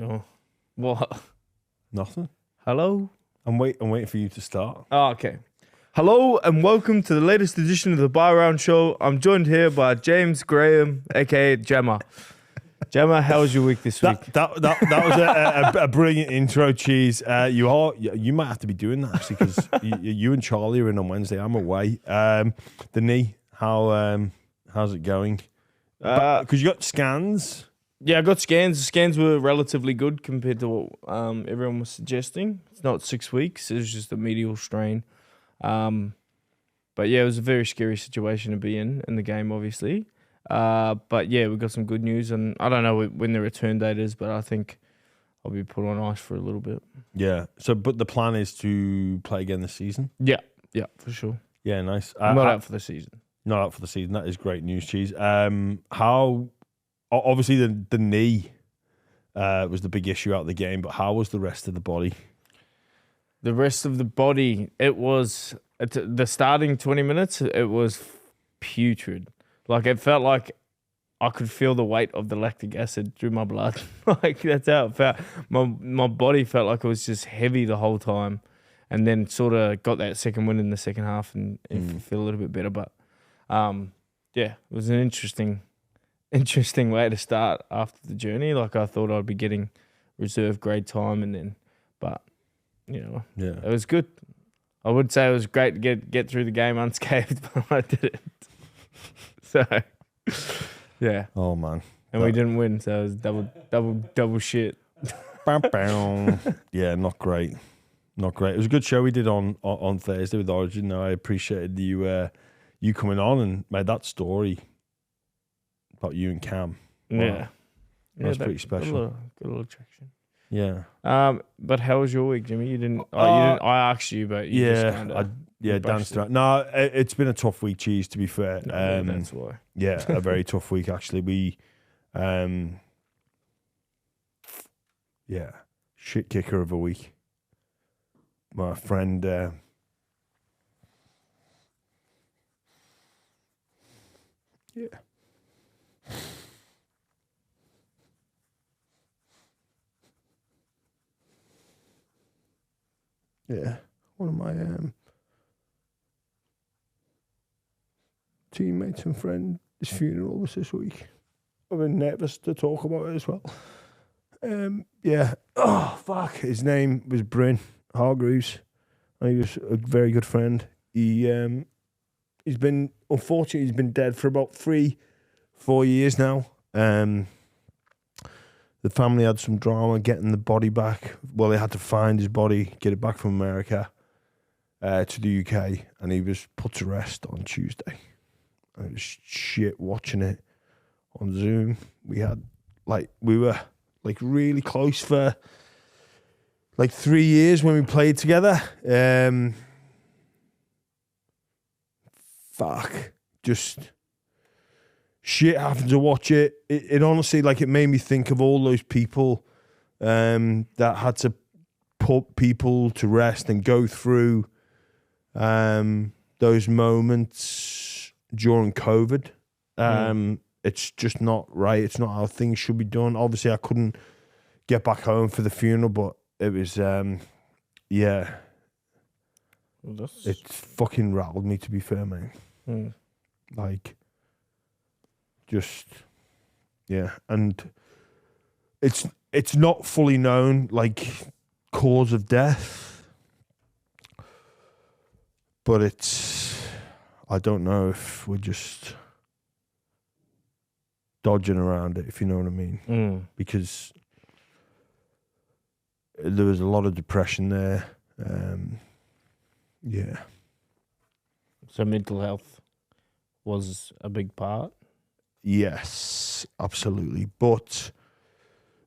Oh, what? Nothing. Hello? I'm waiting for you to start. Oh, okay. Hello and welcome to the latest edition of the Buy Round Show. I'm joined here by James Graham, aka Gemma. Gemma, how was your week this week? That was a brilliant intro, Cheese. You might have to be doing that actually because you and Charlie are in on Wednesday. I'm away. The knee, how's it going? Because you got scans. Yeah, I got scans. The scans were relatively good compared to what everyone was suggesting. It's not 6 weeks. It was just a medial strain. But yeah, it was a very scary situation to be in the game, obviously. But yeah, we got some good news, and I don't know when the return date is, but I think I'll be put on ice for a little bit. Yeah. So, but the plan is to play again this season. Yeah, for sure. Yeah, nice. I'm not out for the season. Not out for the season. That is great news, Cheese. How? Obviously, the knee was the big issue out of the game, but how was the rest of the body? The rest of the body, it was the starting 20 minutes. It was putrid. Like it felt like I could feel the weight of the lactic acid through my blood. Like that's how it felt. My body felt like it was just heavy the whole time, and then sort of got that second win in the second half and feel a little bit better. But yeah, it was an interesting way to start after the journey. Like I thought I'd be getting reserve grade time, and then, but you know, yeah, it was good. I would say it was great to get through the game unscathed, but I didn't. So, yeah. Oh man, and we didn't win, so it was double shit. Yeah, not great. It was a good show we did on Thursday with Origin. I appreciated you coming on and made that story about you and Cam. Wow. Yeah, that's pretty special. Good little traction. Yeah. But how was your week, Jimmy? You didn't. I asked you, but you just kinda, danced around. No, it's been a tough week, Cheese. To be fair, that's why. Yeah, a very tough week actually. We, shit kicker of a week. My friend. Yeah. Yeah, one of my teammates and friend, his funeral was this week. I've been nervous to talk about it as well. Yeah. Oh, fuck. His name was Bryn Hargreaves. He was a very good friend. Unfortunately, he's been dead for about 3-4 years now. The family had some drama getting the body back. Well, they had to find his body, get it back from America to the UK, and he was put to rest on Tuesday. And it was shit watching it on Zoom. We were really close for 3 years when we played together. Just shit happened to watch it. It honestly, it made me think of all those people that had to put people to rest and go through those moments during COVID. It's just not right. It's not how things should be done. Obviously, I couldn't get back home for the funeral, but it was, yeah. Well, it fucking rattled me, to be fair, man. Just, yeah. And it's not fully known, cause of death. But I don't know if we're just dodging around it, if you know what I mean. Because there was a lot of depression there. Yeah. So mental health was a big part? Yes, absolutely. But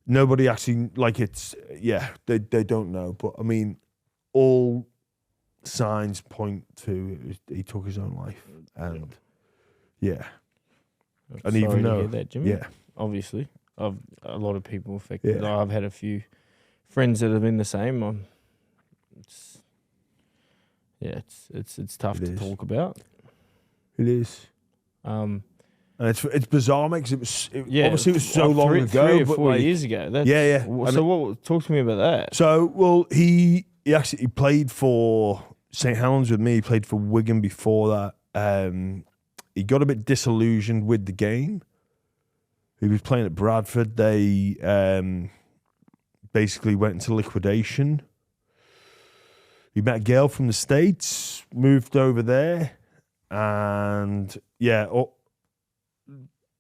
nobody actually, they don't know. But, I mean, all signs point to he took his own life. And, yeah. And Sorry even to though, hear that, Jimmy. yeah. Obviously. A lot of people affected. Yeah. I've had a few friends that have been the same. It's tough to talk about. It is. And it's bizarre, mate, because Yeah, obviously it was so long ago. 3 or but 4 like, years ago. yeah. So talk to me about that. So, well, he actually played for St. Helens with me. He played for Wigan before that. He got a bit disillusioned with the game. He was playing at Bradford. They basically went into liquidation. He met a girl from the States, moved over there, and yeah,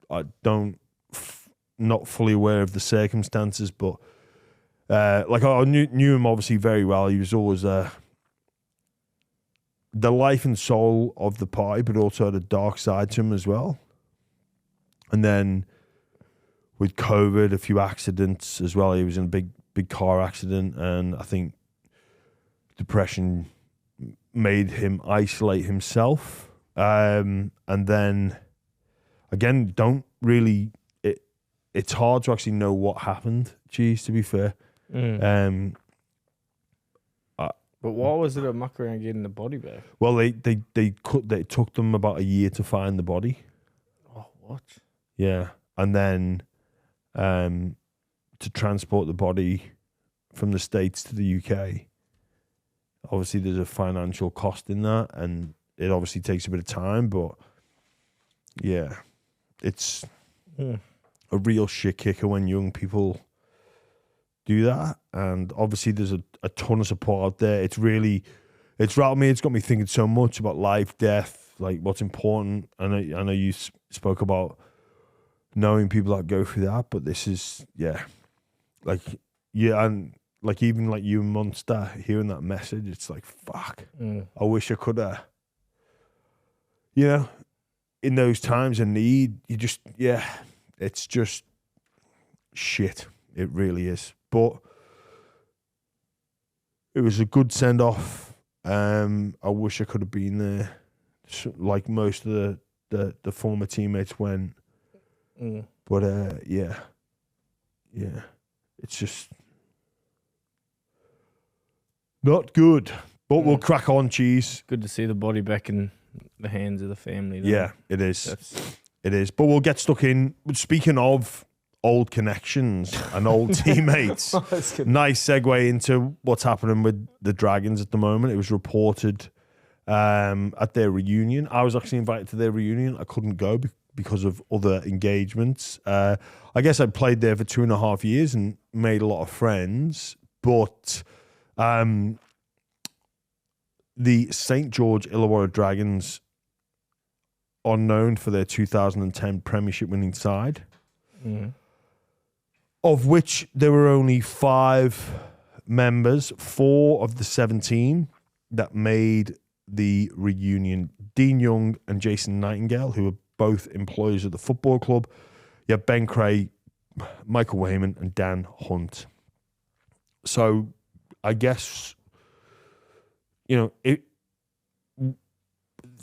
I not fully aware of the circumstances, but like I knew him obviously very well. He was always the life and soul of the party, but also the dark side to him as well. And then with COVID, a few accidents as well. He was in a big car accident, and I think depression made him isolate himself. And then again, it's hard to actually know what happened. Geez, to be fair. But why was it a muck around getting the body back? Well, they took them about a year to find the body. Oh, what? Yeah, and then to transport the body from the States to the UK. Obviously, there's a financial cost in that, and it obviously takes a bit of time. But yeah, it's a real shit kicker when young people do that. And obviously, there's a ton of support out there. It's rattled me. It's got me thinking so much about life, death, like what's important. I know you spoke about knowing people that go through that, but this is and like even like you and Monster hearing that message, it's like fuck. I wish I could have. In those times of need, it's just shit. It really is. But it was a good send off. I wish I could have been there. Like most of the former teammates went. But it's just not good. But we'll crack on, cheese. Good to see the body back in the hands of the family. Though. Yeah, it is. It is. But we'll get stuck in. Speaking of old connections and old teammates, nice segue into what's happening with the Dragons at the moment. It was reported at their reunion. I was actually invited to their reunion. I couldn't go because of other engagements. I guess I played there for 2.5 years and made a lot of friends. But the St. George Illawarra Dragons are known for their 2010 Premiership winning side, of which there were only 5 members, 4 of the 17 that made the reunion. Dean Young and Jason Nightingale, who were both employees of the football club. You have Ben Cray, Michael Wayman, and Dan Hunt. So I guess,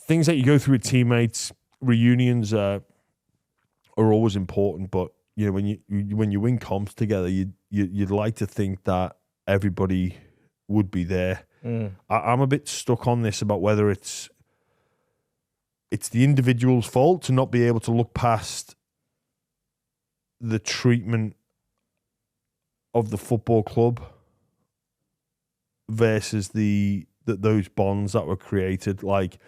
things that you go through with teammates, reunions are always important. But when you win comps together, you'd like to think that everybody would be there. I'm a bit stuck on this about whether it's the individual's fault to not be able to look past the treatment of the football club versus those bonds that were created. Like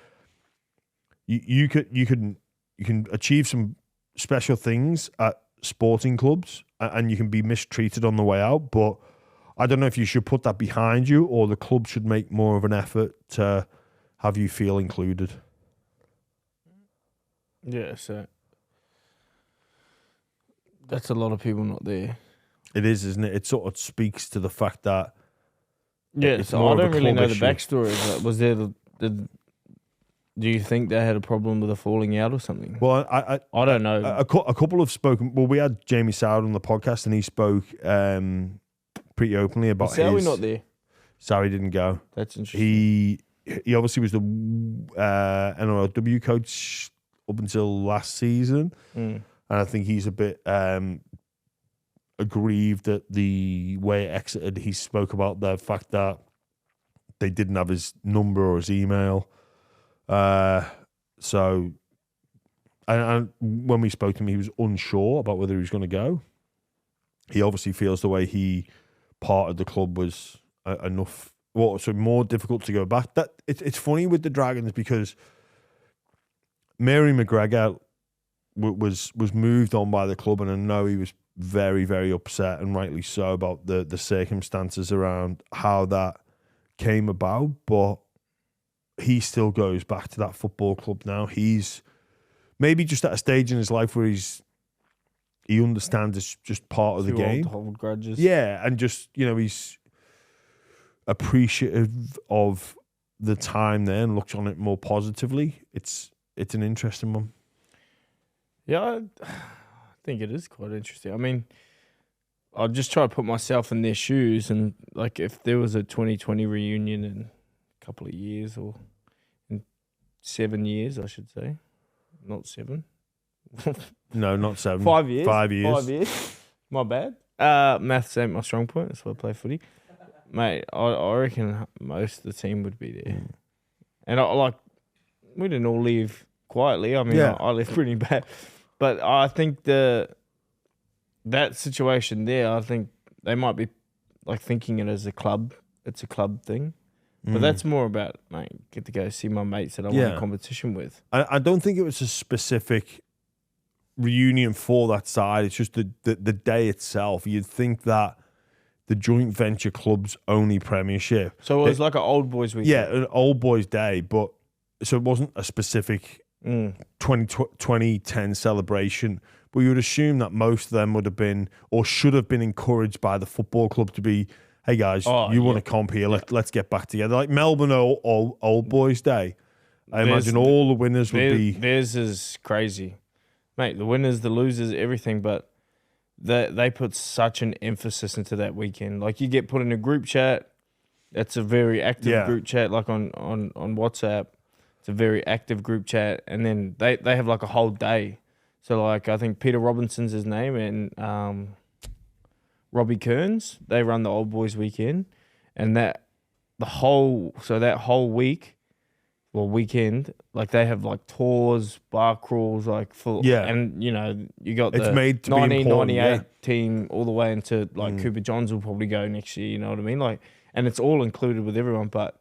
you can achieve some special things at sporting clubs and you can be mistreated on the way out, but I don't know if you should put that behind you or the club should make more of an effort to have you feel included. Yeah, so that's a lot of people not there. It is, isn't it? It sort of speaks to the fact that so I don't really know the backstory. Was there do you think they had a problem with a falling out or something? Well, I don't know. A couple have spoken. Well, we had Jamie Soward on the podcast, and he spoke pretty openly about his. Sowie not there? Sowie didn't go. That's interesting. He obviously was the NRLW coach up until last season, and I think he's a bit aggrieved at the way it exited. He spoke about the fact that they didn't have his number or his email. So and when we spoke to him, he was unsure about whether he was going to go. He obviously feels the way he parted the club was enough. Well, so more difficult to go back. That it's funny with the Dragons because Mary McGregor was moved on by the club, and I know he was very, very upset, and rightly so, about the circumstances around how that came about. But he still goes back to that football club now. He's maybe just at a stage in his life where he understands it's just part of the game. Old grudges. Yeah, and just, he's appreciative of the time there and looks on it more positively. It's an interesting one. Yeah, I think it is quite interesting. I mean, I'll just try to put myself in their shoes, and like if there was a 2020 reunion in a couple of years, or in 7 years, I should say, not 7. No, not 7. 5 years. 5 years. 5 years. My bad. Maths ain't my strong point. That's why I play footy. Mate, I reckon most of the team would be there. And we didn't all leave quietly. I mean, Yeah. I left pretty bad. But I think that situation there, I think they might be like thinking it as a club. It's a club thing. But that's more about, mate, get to go see my mates that I want a competition with. I don't think it was a specific reunion for that side. It's just the day itself. You'd think that the joint venture club's only premiership. So it was like an old boys weekend. Yeah, an old boys day, but so it wasn't a specific 2010 celebration. But you would assume that most of them would have been or should have been encouraged by the football club to be, hey guys, you want to comp here? Let's get back together. Like Melbourne old boys day. I imagine all the winners would be. Theirs is crazy, mate. The winners, the losers, everything, but they put such an emphasis into that weekend. Like you get put in a group chat. That's a very active group chat, like on WhatsApp. It's a very active group chat, and then they have like a whole day. So like I think Peter Robinson's his name, and Robbie Kearns, they run the old boys weekend, and that whole week. Well, weekend, like they have like tours, bar crawls, like full. Yeah. And, you got the 1998 team all the way into like Cooper Johns will probably go next year, you know what I mean? Like, and it's all included with everyone, but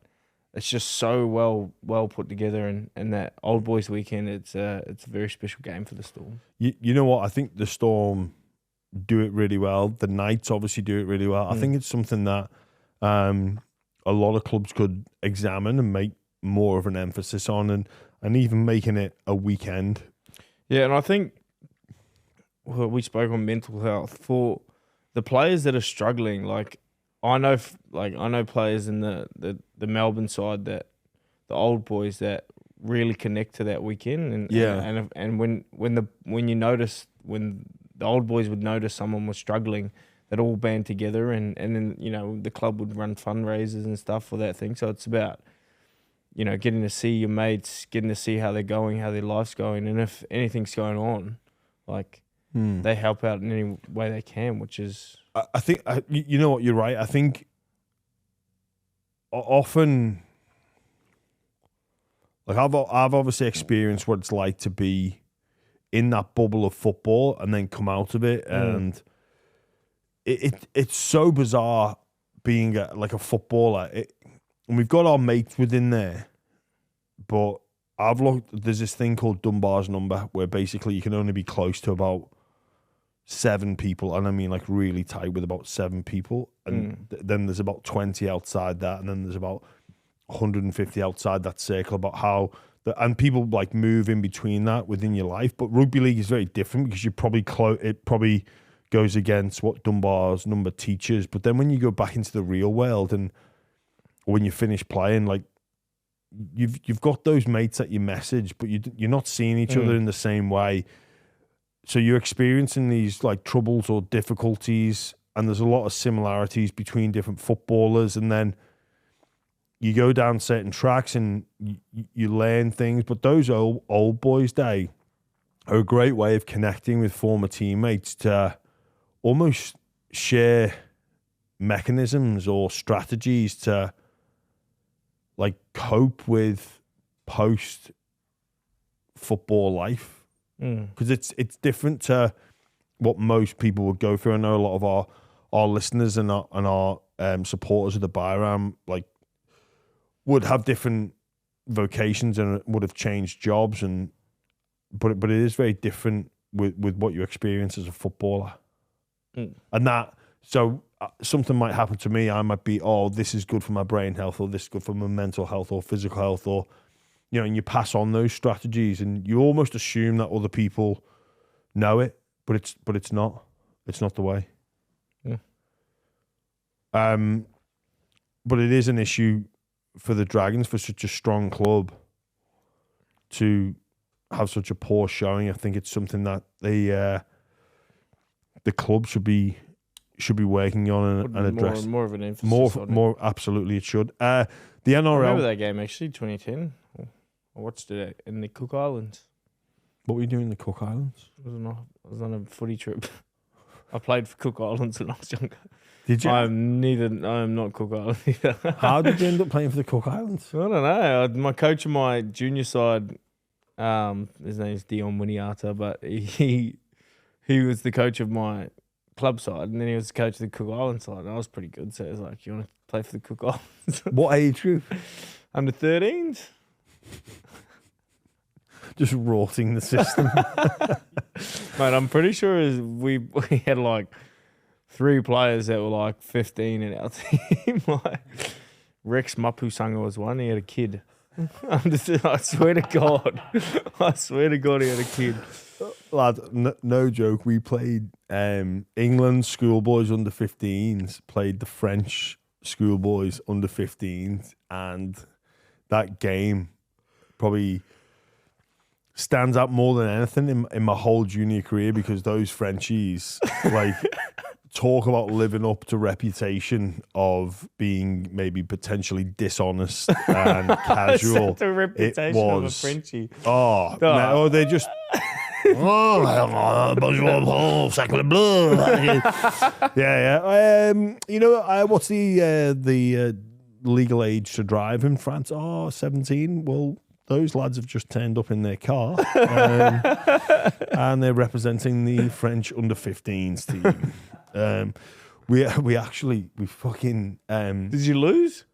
it's just so well put together. And that old boys weekend, it's a very special game for the Storm. You know what? I think the Storm do it really well. The Knights obviously do it really well. I think it's something that a lot of clubs could examine and make more of an emphasis on, and even making it a weekend. Yeah, and I think we spoke on mental health for the players that are struggling. Like I know players in the Melbourne side, that the old boys that really connect to that weekend, and when you notice when the old boys would notice someone was struggling, they'd all band together, and then the club would run fundraisers and stuff for that thing. So it's about getting to see your mates, getting to see how they're going, how their life's going, and if anything's going on, like they help out in any way they can, which is. I think you know what, you're right. I think often, like I've obviously experienced what it's like to be in that bubble of football and then come out of it, and it's so bizarre being like a footballer. And we've got our mates within there, but I've looked. There's this thing called Dunbar's number, where basically you can only be close to about 7 people, and I mean like really tight with about 7 people, and then there's about 20 outside that, and then there's about 150 outside that circle. About how and people like move in between that within your life, but rugby league is very different because you probably it probably goes against what Dunbar's number teaches. But then when you go back into the real world and when you finish playing, like you've got those mates that you message, but you're not seeing each other in the same way. So you're experiencing these like troubles or difficulties, and there's a lot of similarities between different footballers. And then you go down certain tracks and you learn things. But those old boys day are a great way of connecting with former teammates to almost share mechanisms or strategies to like cope with post football life. because it's different to what most people would go through. I know a lot of our listeners and our supporters of the Byram would have different vocations and would have changed jobs, but it is very different with what you experience as a footballer, and that so. Something might happen to me. I might be, this is good for my brain health, or this is good for my mental health or physical health, or, and you pass on those strategies, and you almost assume that other people know it, but it's not. It's not the way. Yeah. But it is an issue for the Dragons, for such a strong club, to have such a poor showing. I think it's something that the club should be working on and address. More of an emphasis on more, absolutely it should. The NRL... I remember that game, actually, 2010. I watched it in the Cook Islands. What were you doing in the Cook Islands? I was on a footy trip. I played for Cook Islands when I was younger. Did you? I am not Cook Island either. How did you end up playing for the Cook Islands? I don't know. My coach on my junior side, his name's Dion Winiata, but he was the coach of my club side, and then he was the coach of the Cook Island side, and I was pretty good, so he was like, you want to play for the Cook Islands? What age group? Under 13s. Just rotting the system. Mate, I'm pretty sure we had 3 players that were 15 in our team. Rex Mapusanga was one, he had a kid. I swear to God. He had a kid. Lad, no joke. We played England schoolboys under 15s, played the French schoolboys under 15s, and that game probably stands out more than anything in my whole junior career, because those Frenchies talk about living up to reputation of being maybe potentially dishonest and casual. The reputation of a Frenchie. They just... sacre bleu. Yeah. What's the legal age to drive in France? 17. Well, those lads have just turned up in their car, and they're representing the French under 15s team. We fucking. Did you lose?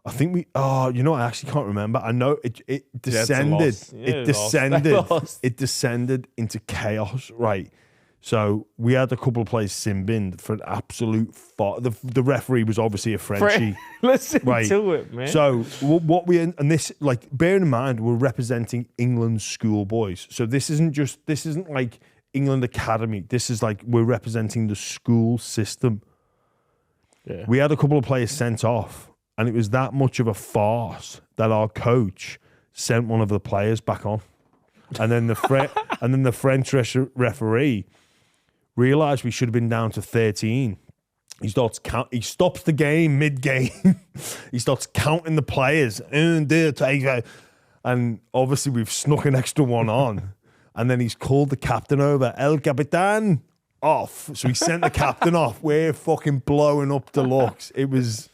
I think I actually can't remember. I know it descended. It descended into chaos, right? So we had a couple of players sin-binned for an absolute the referee was obviously a Frenchie. Listen to it, man. So what bear in mind, we're representing England's schoolboys. So this isn't like England Academy. This is we're representing the school system. Yeah. We had a couple of players sent off. And it was that much of a farce that our coach sent one of the players back on, and then the French referee realised we should have been down to 13. He stops the game mid-game. He starts counting the players, and obviously we've snuck an extra one on, and then he's called the captain over, El Capitan, off. So he sent the captain off. We're fucking blowing up the looks. It was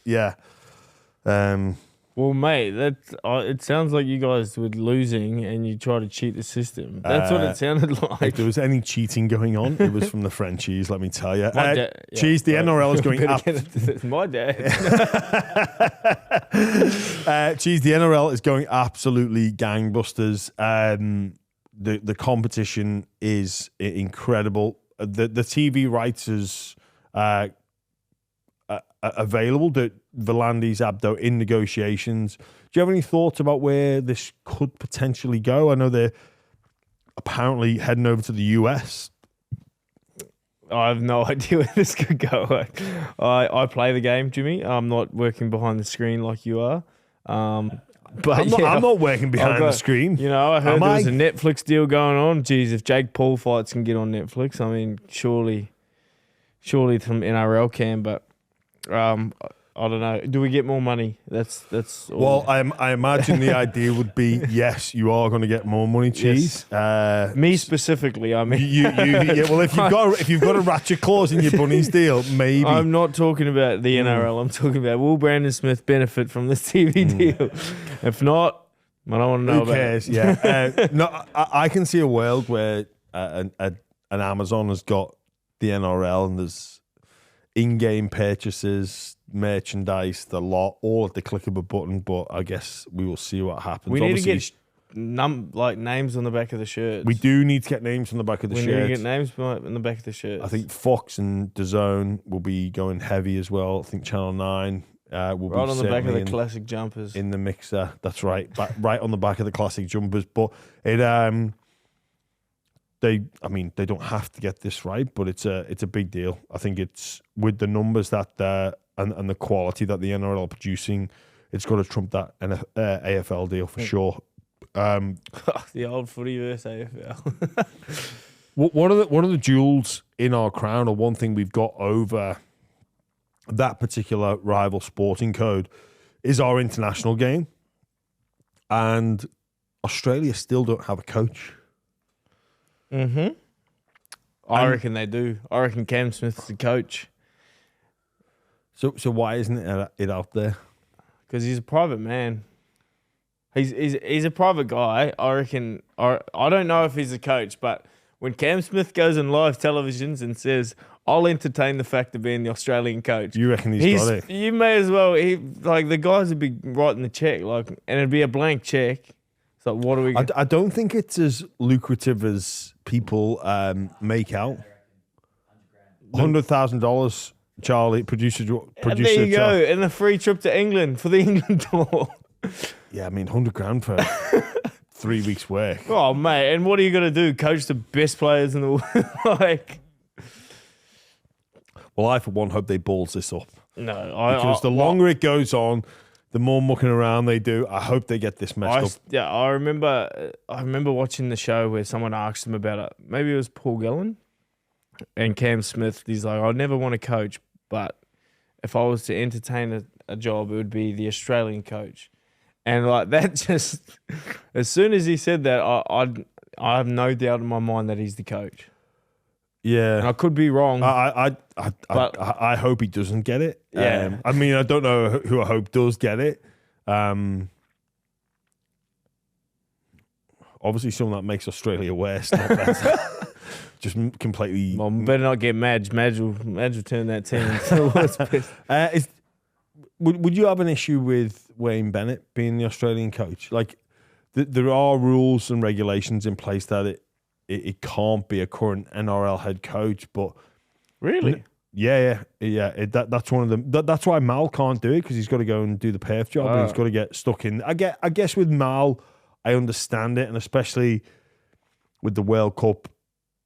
Well, mate, it sounds like you guys were losing and you tried to cheat the system. That's what it sounded like. If there was any cheating going on, it was from the Frenchies, let me tell you. Cheese, the NRL is going my dad. Cheese, the NRL is going absolutely gangbusters. The competition is incredible. The TV rights is available. The Volandis Abdo in negotiations. Do you have any thoughts about where this could potentially go? I know they're apparently heading over to the US. I have no idea where this could go. I play the game, Jimmy. I'm not working behind the screen like you are. But I'm not working behind the screen. I heard there was a Netflix deal going on. Geez, if Jake Paul fights can get on Netflix, I mean, surely some NRL can, but I don't know. Do we get more money? That's all. Well, I imagine the idea would be yes, you are going to get more money, Cheese. Yes. Me specifically, I mean. Well, if you've got a ratchet clause in your Bunnies deal, maybe. I'm not talking about the NRL. I'm talking about will Brandon Smith benefit from this TV deal? If not, I don't want to know Who about cares? it. Yeah. No, I can see a world where an Amazon has got the NRL and there's in-game purchases, merchandise, the lot, all at the click of a button. But I guess we will see what happens. We need Obviously, to get like names on the back of the shirts. we do need to get names on the back of the We shirt. need to get names on the back of the shirts. I think Fox and DAZN will be going heavy as well. I think Channel 9 will be right on the back of the certainly classic jumpers. in the mixer. That's right, right on the back of the classic jumpers. But it, they don't have to get this right, but it's a big deal. I think it's with the numbers that and the quality that the NRL are producing, it's got to trump that AFL deal for sure. The old footy versus AFL. One of the jewels in our crown, or one thing we've got over that particular rival sporting code, is our international game. And Australia still don't have a coach. Mm-hmm. I reckon they do. I reckon Cam Smith's the coach. So why isn't it out there? Because he's a private man. He's a private guy. I reckon. I don't know if he's a coach, but when Cam Smith goes on live televisions and says, "I'll entertain the fact of being the Australian coach," You reckon he's got it? You may as well. The guys would be writing the check, and it'd be a blank check. So what are we? I don't think it's as lucrative as people make out. $100,000, Charlie, producer. And there you go, and a free trip to England for the England tour. Yeah, I mean, $100,000 for 3 weeks' work. Oh mate, and what are you gonna do? Coach the best players in the world? Well, I for one hope they balls this up. No, because the longer it goes on, the more mucking around they do. I hope they get this messed up. Yeah, I remember watching the show where someone asked him about it. Maybe it was Paul Gallen and Cam Smith. He's like, "I never want to coach, but if I was to entertain a job, it would be the Australian coach." And that just, as soon as he said that, I have no doubt in my mind that he's the coach. Yeah, and I could be wrong. I hope he doesn't get it. Yeah, I mean, I don't know who I hope does get it. Obviously, someone that makes Australia worse, not better. Just completely. Well, better not get Madge. Madge will turn that team into the worst best. Would you have an issue with Wayne Bennett being the Australian coach? Like, there are rules and regulations in place that it can't be a current NRL head coach, but really, yeah. That's one of them. That's why Mal can't do it, because he's got to go and do the Perth job, and he's got to get stuck in. I guess with Mal, I understand it, and especially with the World Cup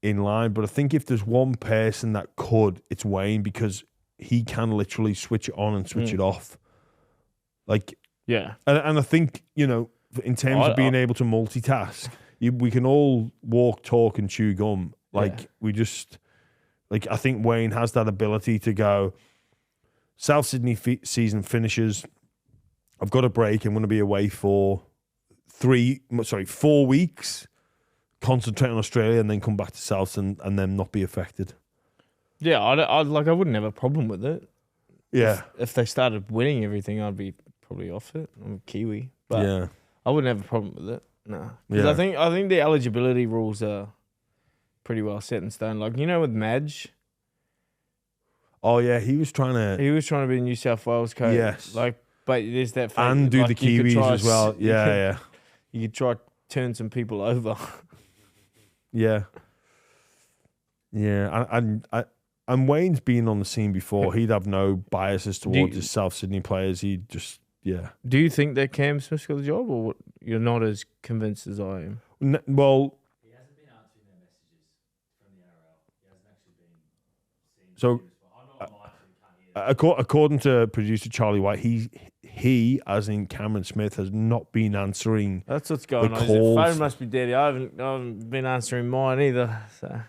in line. But I think if there's one person that could, it's Wayne, because he can literally switch it on and switch it off. Yeah. And I think, in terms of being able to multitask, we can all walk, talk, and chew gum. We just, I think Wayne has that ability to go, South Sydney season finishes, I've got a break, I'm going to be away for 4 weeks, concentrate on Australia, and then come back to South and then not be affected. Yeah, I wouldn't have a problem with it. Yeah. If they started winning everything, I'd be probably off it. I'm a Kiwi. But I wouldn't have a problem with it. No. Because I think the eligibility rules are pretty well set in stone. With Madge. Oh, yeah, he was trying to be New South Wales coach. Yes. But there's that fact, and do the Kiwis as well. Yeah. You could try turn some people over. Yeah. Yeah, and Wayne's been on the scene before. He'd have no biases towards his South Sydney players. He'd just, Do you think that Cam Smith's got the job, or you're not as convinced as I am? Well, he hasn't been answering their messages from the NRL. He hasn't actually been seen. So, according to producer Charlie White, he, as in Cameron Smith, has not been answering. That's what's going on. His phone must be dead. I haven't been answering mine either. So.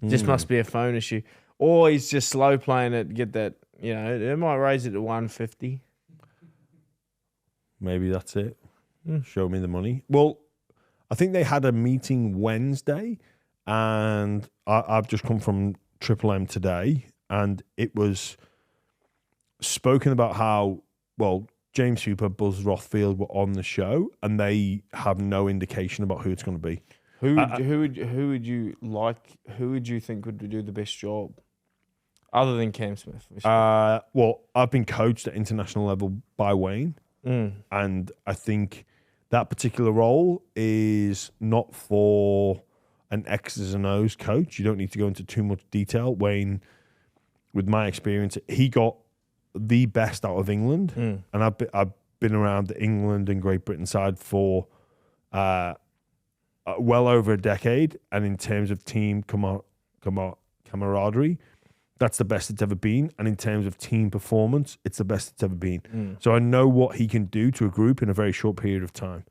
Just must be a phone issue. Or he's just slow playing it, get that, it might raise it to 150. Maybe that's it. Show me the money. Well, I think they had a meeting Wednesday, and I've just come from Triple M today, and it was spoken about how, James Hooper, Buzz Rothfield were on the show, and they have no indication about who it's going to be. Who would you like? Who would you think would do the best job, other than Cam Smith? Well, I've been coached at international level by Wayne, and I think that particular role is not for an X's and O's coach. You don't need to go into too much detail. Wayne, with my experience, he got the best out of England, and I've been around the England and Great Britain side for well over a decade, and in terms of team camaraderie, that's the best it's ever been, and in terms of team performance, it's the best it's ever been. So I know what he can do to a group in a very short period of time.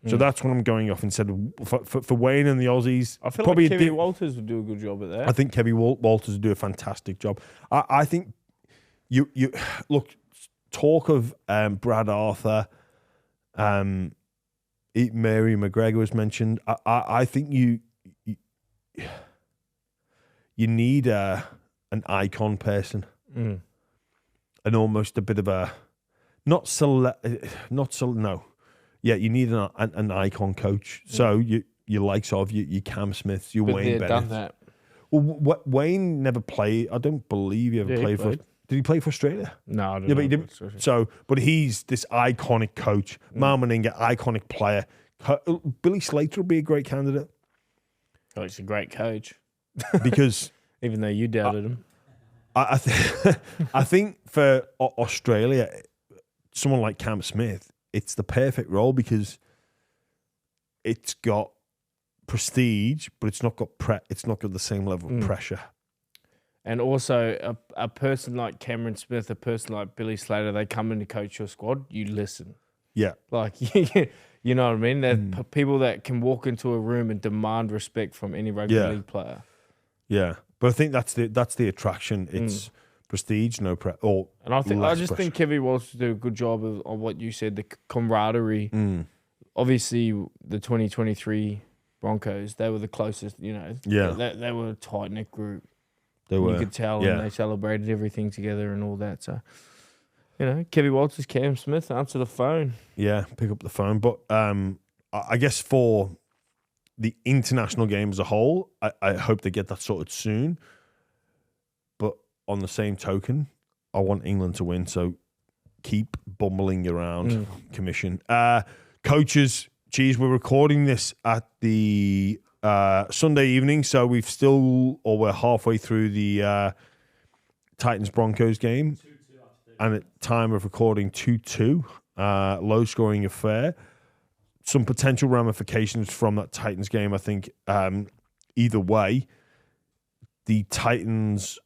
So that's what I'm going off instead of for Wayne and the Aussies. I feel probably like Kevin Walters would do a good job at that. I think Kevin Walters would do a fantastic job. I think you look, talk of Brad Arthur, Mary McGregor was mentioned. I think you need an icon person, and almost a bit of a you need an icon coach. So your likes of your Cam Smiths, your Wayne Bennett. Done that. Well, Wayne never played. I don't believe he ever played for. Did he play for Australia? No, I don't know. But he didn't. So, but he's this iconic coach, Mal Meninga, iconic player. Billy Slater would be a great candidate. Oh, he's a great coach. Because even though you doubted him, I think for Australia, someone like Cam Smith, it's the perfect role because it's got prestige, but it's not got the same level of pressure. And also a person like Cameron Smith, a person like Billy Slater, they come in to coach your squad, you listen. Yeah. Like, you know what I mean? They're people that can walk into a room and demand respect from any rugby league player. Yeah. But I think that's the attraction. It's prestige, no pressure. And I just think Kevin Walsh did a good job of what you said, the camaraderie. Obviously, the 2023 Broncos, they were the closest, you know. Yeah. They were a tight-knit group. They were. You could tell, and they celebrated everything together and all that. So, you know, Kevin Walters, Cam Smith, answer the phone. Yeah, pick up the phone. But I guess for the international game as a whole, I hope they get that sorted soon. But on the same token, I want England to win. So keep bumbling around, Commission. Coaches, geez, we're recording this at the Sunday evening, so we're halfway through the Titans-Broncos game. And at time of recording, 2-2, low-scoring affair. Some potential ramifications from that Titans game, I think. Either way, the Titans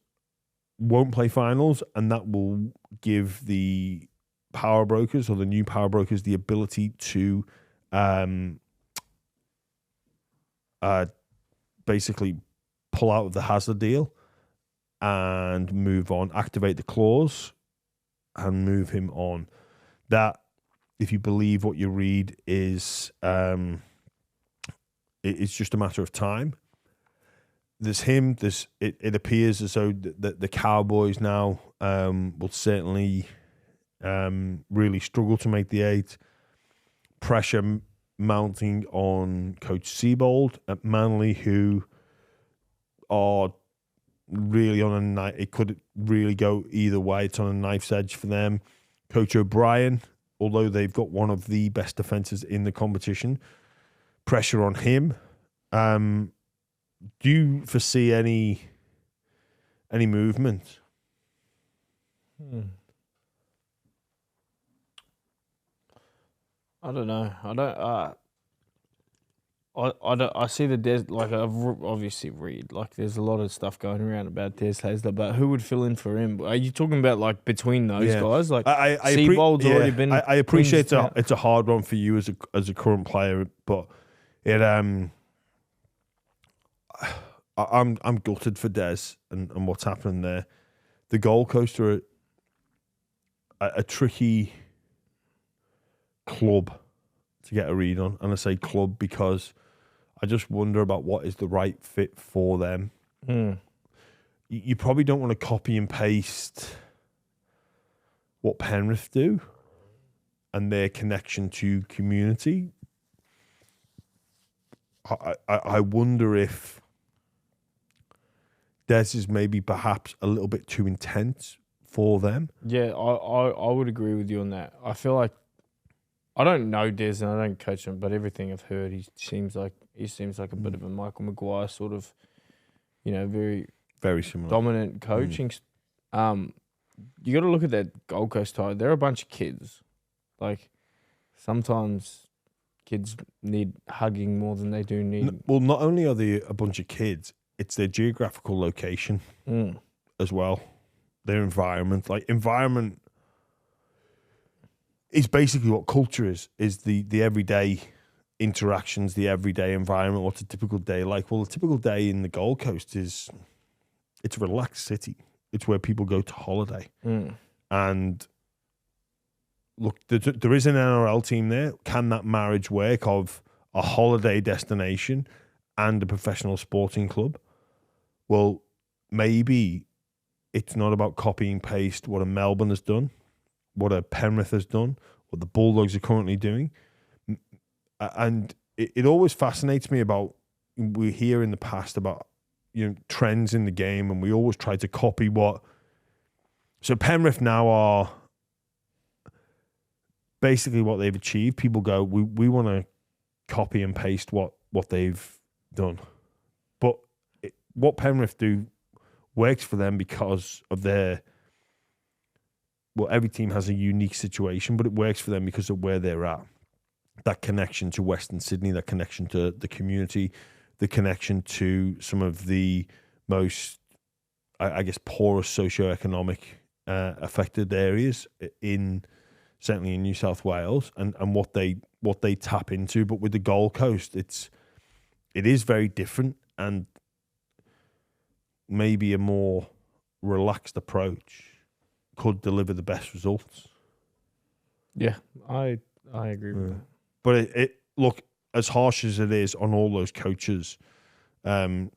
won't play finals, and that will give the power brokers or the new power brokers the ability to basically pull out of the Hazard deal and move on, activate the clause and move him on. That, if you believe what you read, is it's just a matter of time. There's him. It appears as though the Cowboys now will certainly really struggle to make the 8. Pressure mounting on Coach Seibold at Manly, who are really on a knife. It could really go either way. It's on a knife's edge for them. Coach O'Brien, although they've got one of the best defences in the competition, pressure on him. Do you foresee any movement? I don't know. I see the Des, like I've obviously read, like there's a lot of stuff going around about Des Hasler, but who would fill in for him? Are you talking about like between those guys? Like Seibold's already been. I appreciate it's a hard one for you as a current player, but I'm gutted for Des and what's happening there. The Gold Coast are a tricky club to get a read on, and I say club because I just wonder about what is the right fit for them. You probably don't want to copy and paste what Penrith do. and their connection to community, I wonder if Des is maybe perhaps a little bit too intense for them. Yeah, I would agree with you on that. I feel like I don't know Des and I don't coach him, but everything I've heard, he seems like a bit of a Michael Maguire sort of, very Similar. dominant coaching. You got to look at that Gold Coast side. They're a bunch of kids. Like sometimes kids need hugging more than they do need. Well, not only are they a bunch of kids, it's their geographical location as well. Their environment. Like environment is basically what culture is the everyday interactions, the everyday environment. What's a typical day like? Well, a typical day in the Gold Coast it's a relaxed city. It's where people go to holiday. And look, there is an NRL team there. Can that marriage work of a holiday destination and a professional sporting club? Well, maybe it's not about copy and paste what a Melbourne has done, what a Penrith has done, what the Bulldogs are currently doing. And it always fascinates me about, we hear in the past about, trends in the game, and we always try to copy what. So Penrith now are basically what they've achieved. People go, we want to copy and paste what they've done. But what Penrith do works for them because of their, well, every team has a unique situation, but it works for them because of where they're at. That connection to Western Sydney, that connection to the community, the connection to some of the most, I guess, poorest socioeconomic affected areas certainly in New South Wales, and what they tap into. But with the Gold Coast, it is very different, and maybe a more relaxed approach could deliver the best results. Yeah, I agree with that. But it look, as harsh as it is on all those coaches, it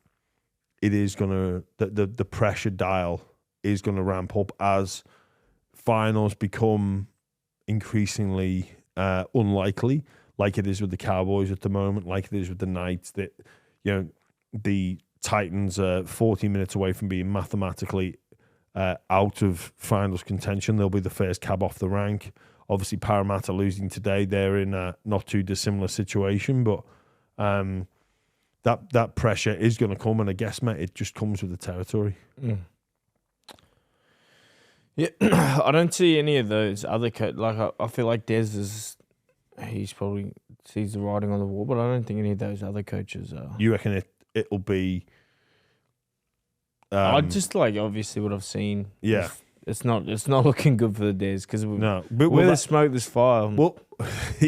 is gonna the pressure dial is gonna ramp up as finals become increasingly unlikely, like it is with the Cowboys at the moment, like it is with the Knights. That the Titans are 40 minutes away from being mathematically out of finals contention. They'll be the first cab off the rank. Obviously, Parramatta losing today, they're in a not too dissimilar situation, but that pressure is going to come, and I guess, mate, it just comes with the territory. Yeah, I don't see any of those other I feel like Des he's probably sees the writing on the wall, but I don't think any of those other coaches are. You reckon it'll be? I just obviously what I've seen. Yeah. It's not looking good for the Des because no, but where there's smoke, there's fire. Well,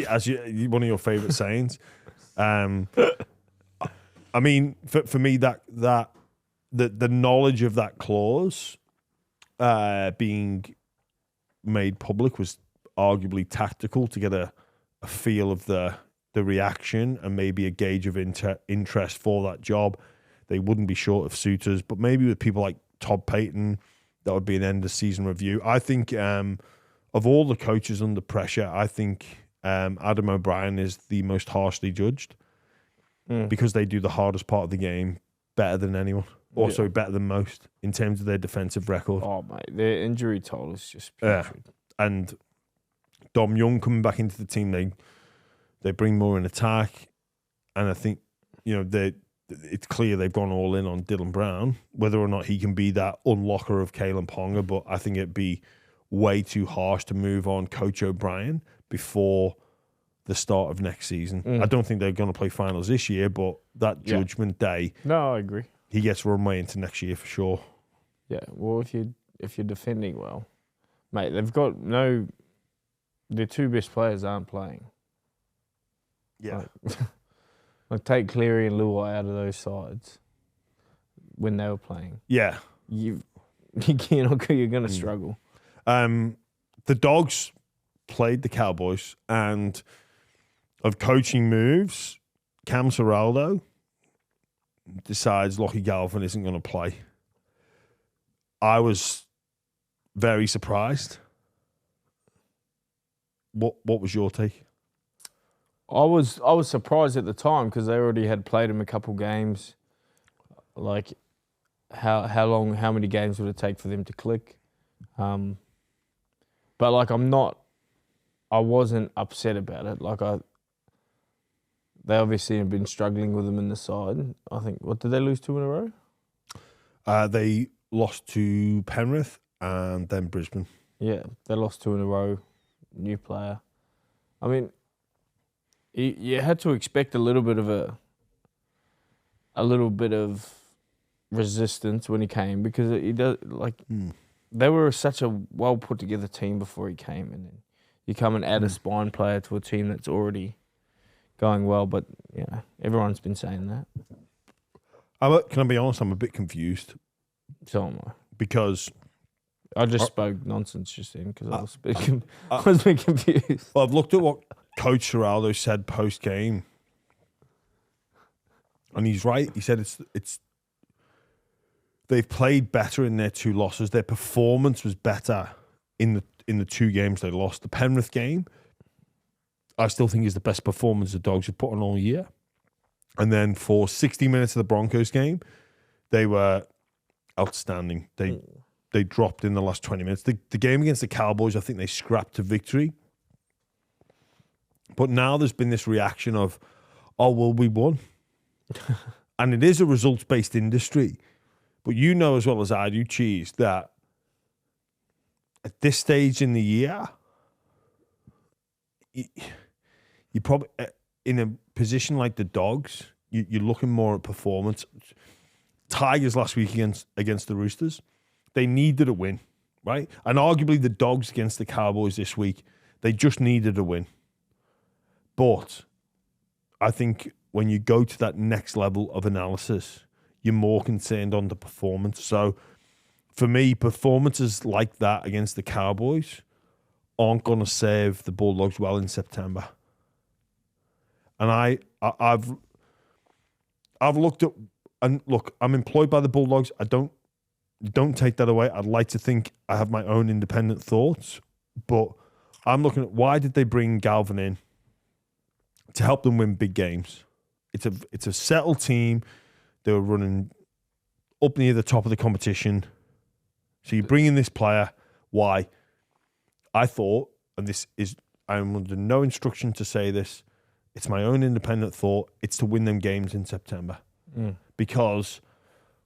as one of your favourite sayings. I mean, for me, that the knowledge of that clause being made public was arguably tactical to get a feel of the reaction and maybe a gauge of interest for that job. They wouldn't be short of suitors, but maybe with people like Todd Payton, that would be an end of season review. I think of all the coaches under pressure, I think Adam O'Brien is the most harshly judged because they do the hardest part of the game better than anyone. Also better than most in terms of their defensive record. Oh, mate, their injury toll is just putrid. And Dom Young coming back into the team, they bring more in attack, and I think it's clear they've gone all in on Dylan Brown. Whether or not he can be that unlocker of Kalen Ponga, but I think it'd be way too harsh to move on Coach O'Brien before the start of next season. I don't think they're going to play finals this year, but that judgment day, no, I agree. He gets runway into next year for sure. Yeah, well, if you're defending well, mate, they've got their two best players aren't playing. Yeah. Like take Cleary and Luai out of those sides when they were playing. Yeah. You're going to struggle. The Dogs played the Cowboys, and of coaching moves, Cam Serraldo decides Lachlan Galvin isn't going to play. I was very surprised. What was your take? I was surprised at the time because they already had played him a couple games. Like, how many games would it take for them to click? But like, I wasn't upset about it. Like they obviously have been struggling with him in the side. I think, what did they lose 2 in a row? They lost to Penrith and then Brisbane. Yeah, they lost 2 in a row. New player. I mean, you had to expect a little bit of resistance when he came because he does they were such a well put together team before he came, and then you come and add a spine player to a team that's already going well. But everyone's been saying that. Can I be honest? I'm a bit confused. So am I. Because I just spoke nonsense just then because I was a bit confused. Well, I've looked at what Coach Geraldo said post game, and he's right. He said it's they've played better in their 2 losses. Their performance was better in the 2 games they lost. The Penrith game, I still think is the best performance the Dogs have put on all year. And then for 60 minutes of the Broncos game, they were outstanding. They dropped in the last 20 minutes. The game against the Cowboys, I think they scrapped to victory. But now there's been this reaction of, oh, well, we won. And it is a results-based industry. But you know as well as I do, Cheese, that at this stage in the year, you probably, in a position like the Dogs, you're looking more at performance. Tigers last week against the Roosters, they needed a win, right? And arguably the Dogs against the Cowboys this week, they just needed a win. But I think when you go to that next level of analysis, you're more concerned on the performance. So for me, performances like that against the Cowboys aren't going to serve the Bulldogs well in September. And I've looked at, and look, I'm employed by the Bulldogs. I don't take that away. I'd like to think I have my own independent thoughts, but I'm looking at why did they bring Galvin in to help them win big games? It's a settled team. They were running up near the top of the competition. So you bring in this player. Why? I thought, and I'm under no instruction to say this, it's my own independent thought, it's to win them games in September. Because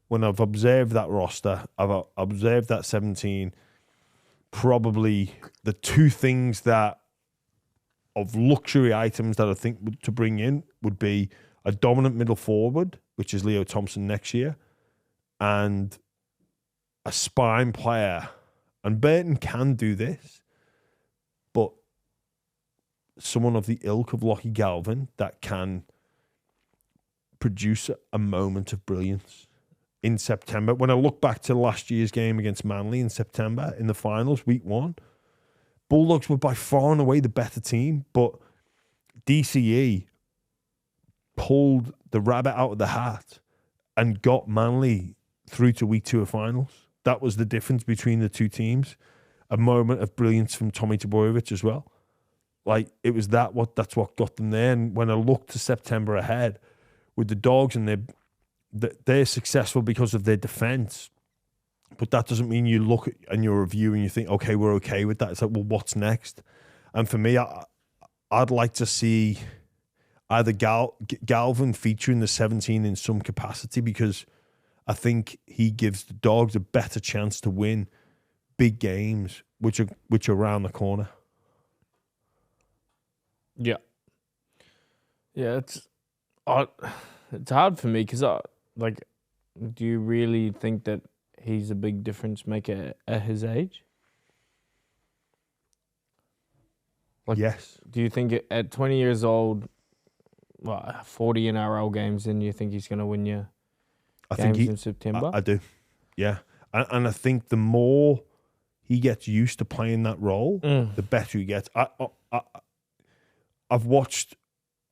when I've observed that roster, I've observed that 17, probably the 2 things that of luxury items that I think to bring in would be a dominant middle forward, which is Leo Thompson next year, and a spine player. And Burton can do this, but someone of the ilk of Lachlan Galvin that can produce a moment of brilliance in September. When I look back to last year's game against Manly in September in the finals, week 1, Bulldogs were by far and away the better team, but DCE pulled the rabbit out of the hat and got Manly through to week 2 of finals. That was the difference between the 2 teams. A moment of brilliance from Tommy Tebojevic as well. Like, it was that's what got them there. And when I look to September ahead with the Dogs, and they're successful because of their defence, but that doesn't mean you look at and you review and you think, okay, we're okay with that. It's like, well, what's next? And for me, I'd like to see either Galvin featuring the 17 in some capacity, because I think he gives the Dogs a better chance to win big games, which are around the corner. Yeah, it's hard for me because do you really think that he's a big difference maker at his age? Yes. Do you think at 20 years old, 40 NRL games, then you think he's going to win you games in September? I do, yeah. And I think the more he gets used to playing that role, the better he gets. I've watched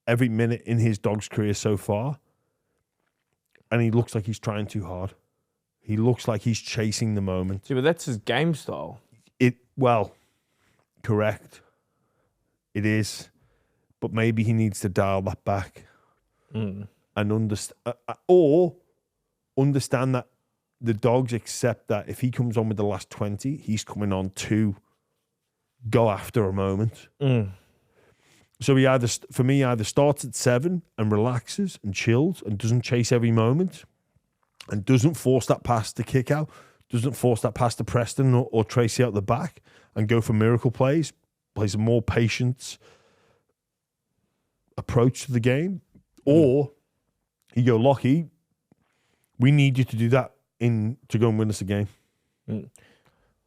every minute in his Dogs career so far, and he looks like he's trying too hard. He looks like he's chasing the moment. Yeah, but that's his game style. Well, correct. It is. But maybe he needs to dial that back and understand that the Dogs accept that if he comes on with the last 20, he's coming on to go after a moment. So he either starts at 7 and relaxes and chills and doesn't chase every moment and doesn't force that pass to kick out, doesn't force that pass to Preston or Tracy out the back and go for miracle plays a more patient approach to the game. Or you go, Lockie, we need you to do that to go and win us a game.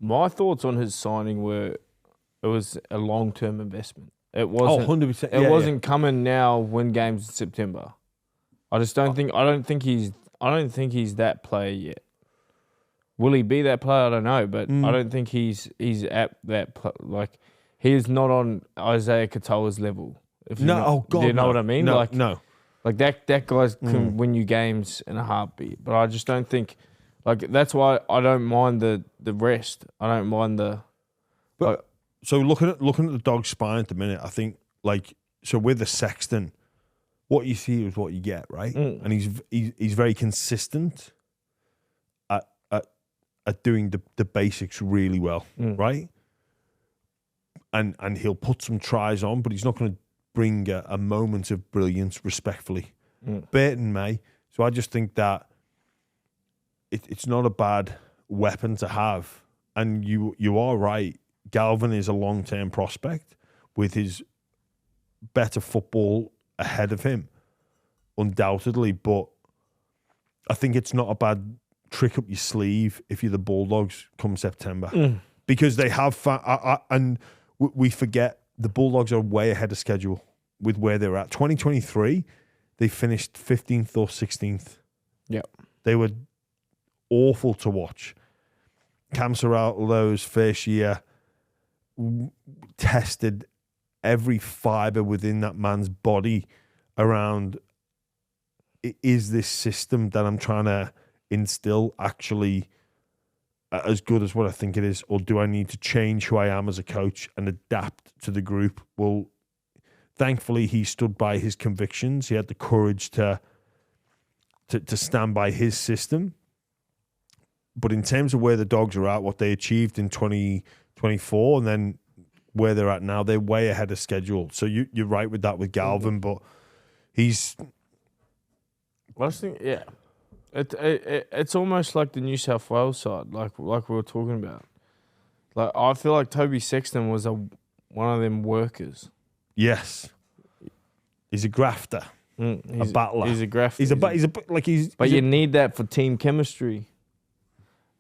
My thoughts on his signing were it was a long-term investment. It wasn't. 100%. It wasn't coming now. Win games in September. I just don't think. I don't think he's that player yet. Will he be that player? I don't know, but I don't think he's at that. Like he is not on Isaiah Katoa's level. If you know, God, do you know what I mean? No, like no. Like that guy can win you games in a heartbeat. But I just don't think. Like that's why I don't mind the rest. I don't mind the. But so looking at the Dog's spine at the minute, I think so with the Sexton, what you see is what you get, right? And he's very consistent at doing the basics really well, right? And he'll put some tries on, but he's not going to bring a moment of brilliance, respectfully. Burton may. So I just think that it's not a bad weapon to have. And you are right. Galvin is a long-term prospect with his better football ahead of him, undoubtedly. But I think it's not a bad trick up your sleeve if you're the Bulldogs come September. Because they have... and we forget the Bulldogs are way ahead of schedule with where they're at. 2023, they finished 15th or 16th. Yep. They were awful to watch. Cam Serrato's first year tested every fibre within that man's body around, is this system that I'm trying to instill actually as good as what I think it is, or do I need to change who I am as a coach and adapt to the group? Well, thankfully, he stood by his convictions. He had the courage to stand by his system. But in terms of where the Dogs are at, what they achieved in 2024, and then where they're at now, they're way ahead of schedule. So you're right with that with Galvin, but he's... I just think, yeah. It's almost like the New South Wales side, like we were talking about. Like I feel like Toby Sexton was one of them workers. Yes, he's a grafter, a battler. He's a grafter. But you need that for team chemistry.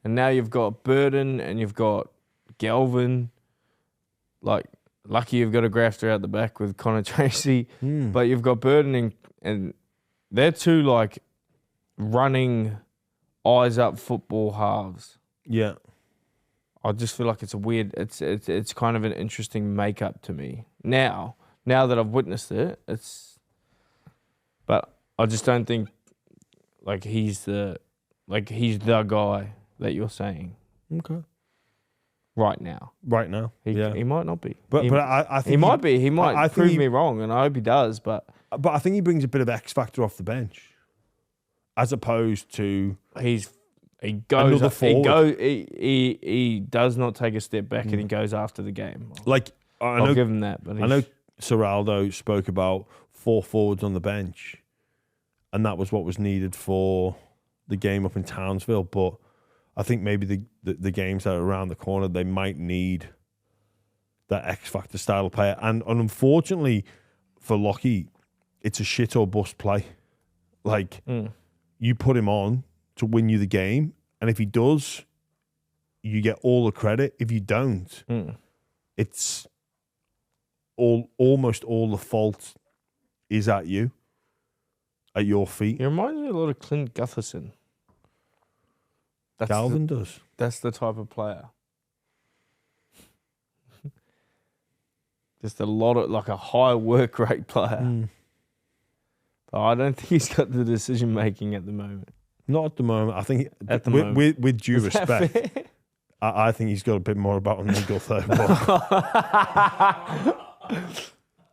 And now you've got Burton and you've got Galvin. Like lucky you've got a grafter out the back with Connor Tracy, but you've got Burton and they're two like running eyes up football halves. Yeah. I just feel like it's a weird, it's kind of an interesting makeup to me. Now that I've witnessed it, but I just don't think like he's the guy that you're saying. Okay. Right now. He might not be. But I think he might be. He might prove me wrong, and I hope he does. But I think he brings a bit of X factor off the bench, as opposed to he goes up, he does not take a step back and he goes after the game. I'll give him that. But I know Serraldo spoke about 4 forwards on the bench, and that was what was needed for the game up in Townsville. But I think maybe the games that are around the corner, they might need that X factor style of player. And unfortunately for Lockie, it's a shit or bust play. You put him on to win you the game, and if he does, you get all the credit. If you don't, it's almost all the fault is at you, at your feet. He reminds me a lot of Clint Gutherson. Galvin does. That's the type of player. Just a lot of like a high work rate player. But I don't think he's got the decision making at the moment. Not at the moment. I think at the moment. With due respect, I think he's got a bit more about him than Gutho.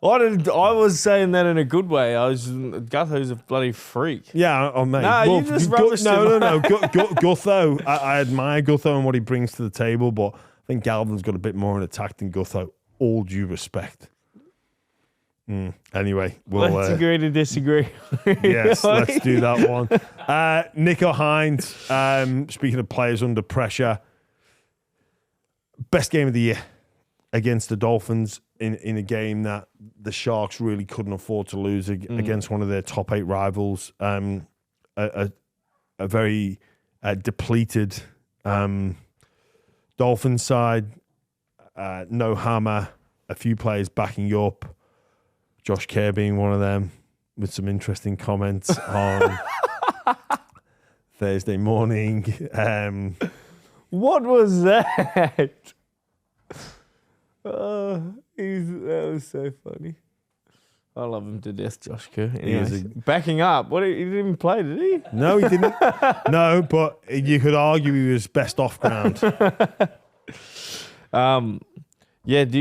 I was saying that in a good way. Gutho's a bloody freak. Yeah, oh mate. No, you just rubbished him. No. Gutho, I admire Gutho and what he brings to the table, but I think Galvin's got a bit more in attack than Gutho. All due respect. Anyway, Let's agree to disagree. Yes, let's do that one. Nico Hynes, speaking of players under pressure, best game of the year against the Dolphins in a game that the Sharks really couldn't afford to lose against one of their top 8 rivals. A very depleted Dolphins side, no hammer, a few players backing you up. Josh Kerr being one of them, with some interesting comments on Thursday morning. What was that? That was so funny. I love him to death, Josh Kerr. Anyways, backing up. He didn't even play, did he? No, he didn't. No, but you could argue he was best off ground. Yeah, do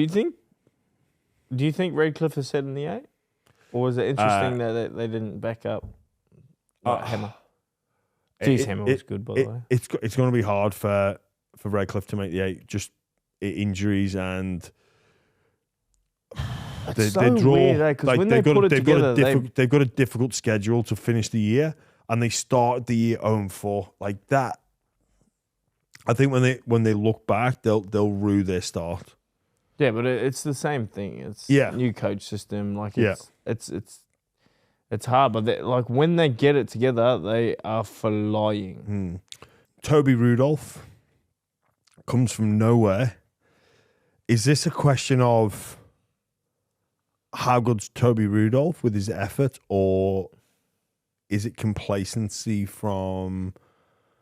you think Redcliffe is set in the 8? Or was it interesting that they didn't back up Hammer? Jeez, Hammer was good, by the way. It's going to be hard for Redcliffe to make the 8, just injuries and they draw. Weird, because when they put it together, they've got a difficult schedule to finish the year, and they started the year 0-4 like that. I think when they look back, they'll rue their start. Yeah, but it's the same thing. It's new coach system. Like it's hard, but when they get it together, they are flying. Toby Rudolf comes from nowhere. Is this a question of how good's Toby Rudolf with his effort, or is it complacency from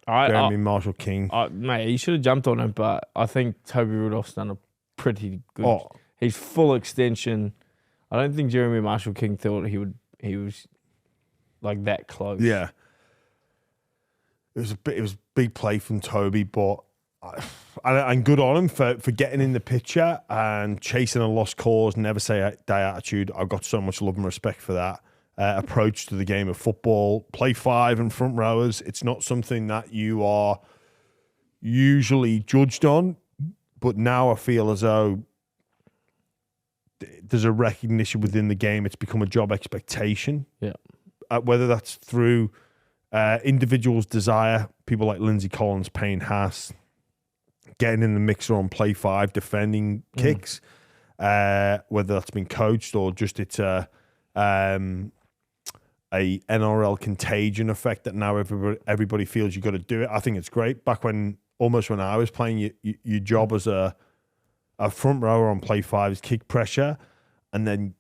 Jeremy Marshall-King? Mate, you should have jumped on him, but I think Toby Rudolph's done a pretty good. He's full extension. I don't think Jeremy Marshall-King thought he was like that close. Yeah. It was a big play from Toby, but I'm good on him for getting in the picture and chasing a lost cause, never say die attitude. I've got so much love and respect for that approach to the game of football. Play 5 and front rowers. It's not something that you are usually judged on, but now I feel as though there's a recognition within the game. It's become a job expectation. Yeah. Whether that's through individuals' desire, people like Lindsay Collins, Payne Haas, getting in the mixer on play 5, defending kicks, whether that's been coached or just it's a NRL contagion effect that now everybody feels you got to do it. I think it's great. Back when I was playing, your job as a front rower on play 5 is kick pressure, and then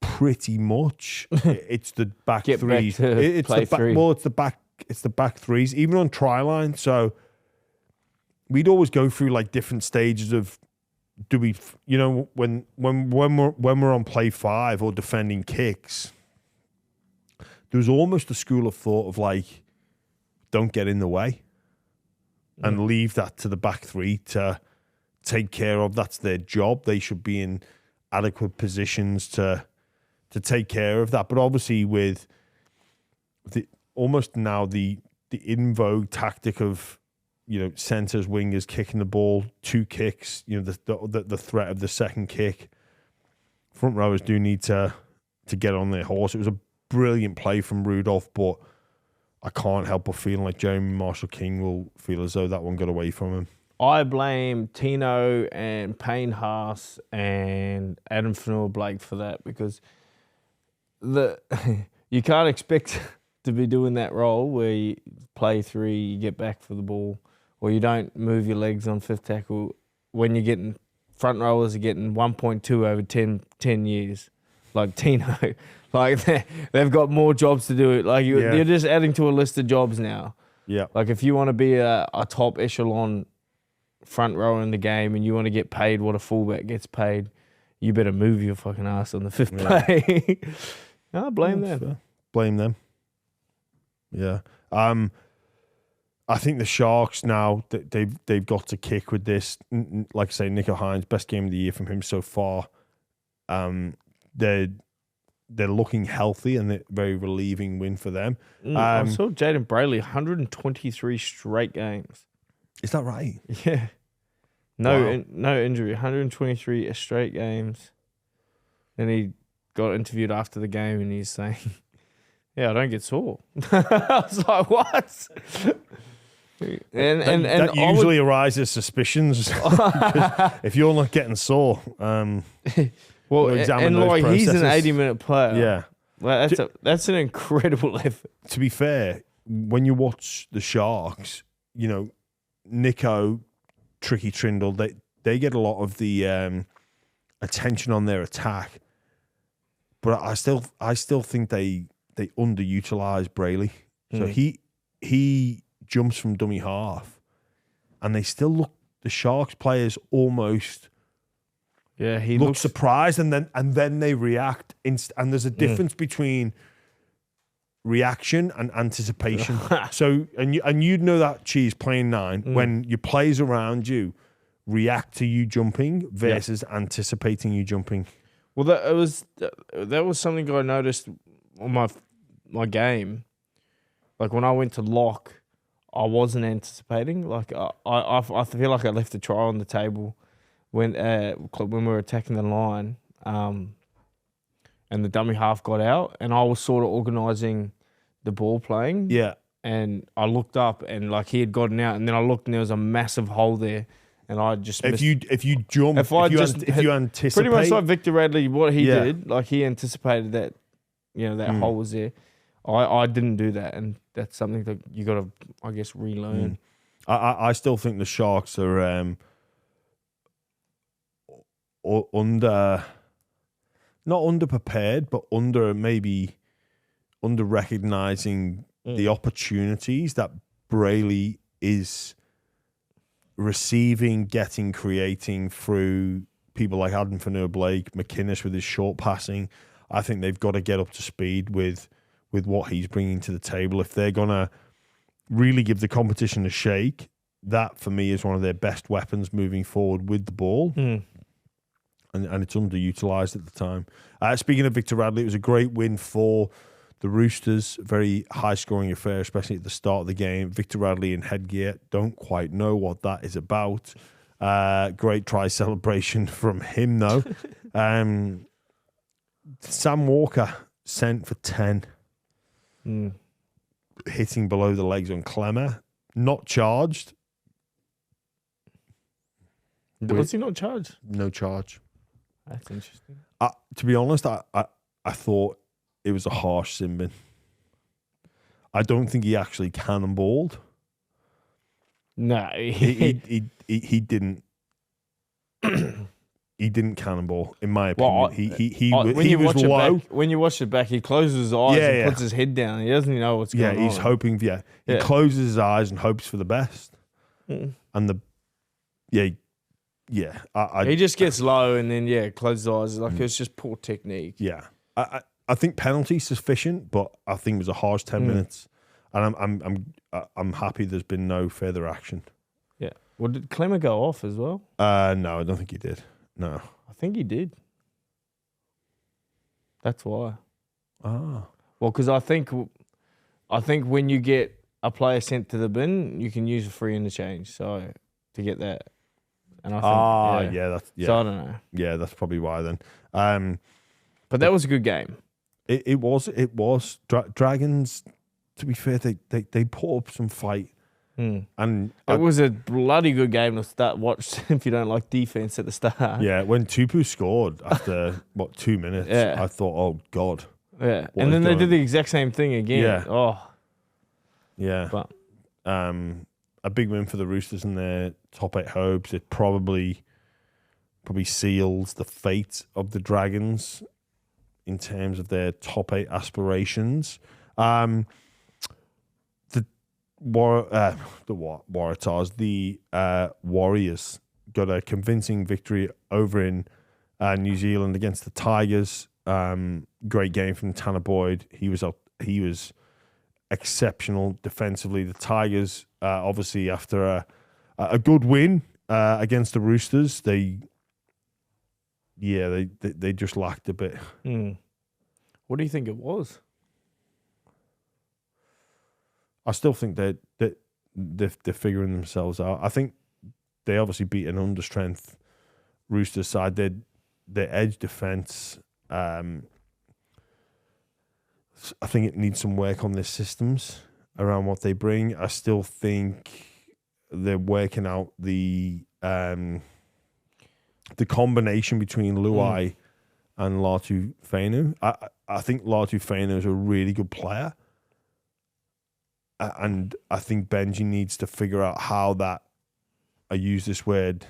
pretty much it's the back threes. It's the back threes, even on try line. So we'd always go through like different stages of when we're on play 5 or defending kicks, there was almost a school of thought of like, don't get in the way and leave that to the back 3 to take care of. That's their job. They should be in adequate positions to take care of that. But obviously with the in vogue tactic of, centers, wingers kicking the ball, 2 kicks, the threat of the second kick, front rowers do need to get on their horse. It was a brilliant play from Rudolf, but I can't help but feeling like Jeremy Marshall-King will feel as though that one got away from him. I blame Tino and Payne Haas and Adam Fanua-Blake for that, because you can't expect to be doing that role where you play 3, you get back for the ball, or you don't move your legs on 5th tackle when you're getting front rowers are getting 1.2 over 10 years. Like Tino, like they've got more jobs to do. Like you're just adding to a list of jobs now. Yeah. Like if you want to be a top echelon front rower in the game and you want to get paid what a fullback gets paid, you better move your fucking ass on the 5th play. No, blame them. Fair. Blame them. Yeah. I think the Sharks now, they've got to kick with this. Like I say, Nico Hynes, best game of the year from him so far. they're looking healthy and they're very relieving win for them. I saw Jaden Brayley 123 straight games. Is that right? Yeah. Wow. No injury, 123 straight games. Then he got interviewed after the game and he's saying, "Yeah, I don't get sore." I was like, "What?" And that usually arises suspicions. If you're not getting sore, well, examine and those like he's an processes. 80-minute player. Yeah. Well, that's an incredible effort. To be fair, when you watch the Sharks, Nico, Tricky Trindle, they get a lot of the attention on their attack, but I still think they underutilize Brayley. So he jumps from dummy half, and they still look, the Sharks players almost he look looks surprised, and then they react and there's a difference between reaction and anticipation. So and you'd know that, Cheese, playing 9, when your players around you react to you jumping versus anticipating you jumping. Well, that was something I noticed on my game. Like when I went to lock, I wasn't anticipating. Like I feel like I left a try on the table when we were attacking the line, and the dummy half got out, and I was sort of organising the ball playing. Yeah. And I looked up and like he had gotten out, and then I looked and there was a massive hole there, and I just if you jump, if you anticipate, pretty much like Victor Radley, what he did, like he anticipated that, that hole was there. I didn't do that, and that's something that you got to, I guess, relearn. I still think the Sharks are not underprepared, but under recognizing the opportunities that Brayley is receiving, creating through people like Adam Fanua-Blake, McInnes with his short passing. I think they've got to get up to speed with what he's bringing to the table. If they're going to really give the competition a shake, that for me is one of their best weapons moving forward with the ball. And it's underutilized at the time. Speaking of Victor Radley, it was a great win for the Roosters. Very high-scoring affair, especially at the start of the game. Victor Radley in headgear. Don't quite know what that is about. Great try celebration from him, though. Sam Walker sent for 10. Hitting below the legs on Clemmer. Not charged. Was he not charged? No charge. That's interesting. To be honest, I thought it was a harsh sin bin. I don't think he actually cannonballed. No, he didn't. He didn't cannonball, in my opinion. He was low. When you watch it back, he closes his eyes and puts his head down. He doesn't even know what's going on. Yeah, he's hoping. Yeah, he closes his eyes and hopes for the best. And he just gets low and then closes his eyes. Like it's just poor technique. Yeah, I think penalty sufficient, but I think it was a harsh 10 minutes, and I'm happy there's been no further action. Yeah. Well, did Clemmer go off as well? No, I don't think he did. No, I think he did. That's why. Well, because I think when you get a player sent to the bin, you can use a free interchange. So to get that, and I think So I don't know. Yeah, that's probably why then. But that was a good game. It was. Dragons, to be fair, they put up some fight. And it was a bloody good game to start. Watch if you don't like defense at the start. Yeah, when Tupu scored after 2 minutes, I thought, oh God. Yeah, and then they did the exact same thing again. Yeah. Oh. Yeah. But a big win for the Roosters in their top 8 hopes. It probably seals the fate of the Dragons in terms of their top 8 aspirations. Waratahs, the Warriors got a convincing victory over in New Zealand against the Tigers. Great game from Tanner Boyd. He was exceptional defensively. The Tigers, obviously, after a good win against the Roosters, they yeah, they just lacked a bit. What do you think it was? I still think that they're figuring themselves out. I think they obviously beat an understrength Roosters side. Their edge defense. I think it needs some work on their systems around what they bring. I still think they're working out the combination between Luai and Latu Fainu. I think Latu Fainu is a really good player. And I think Benji needs to figure out how that, I use this word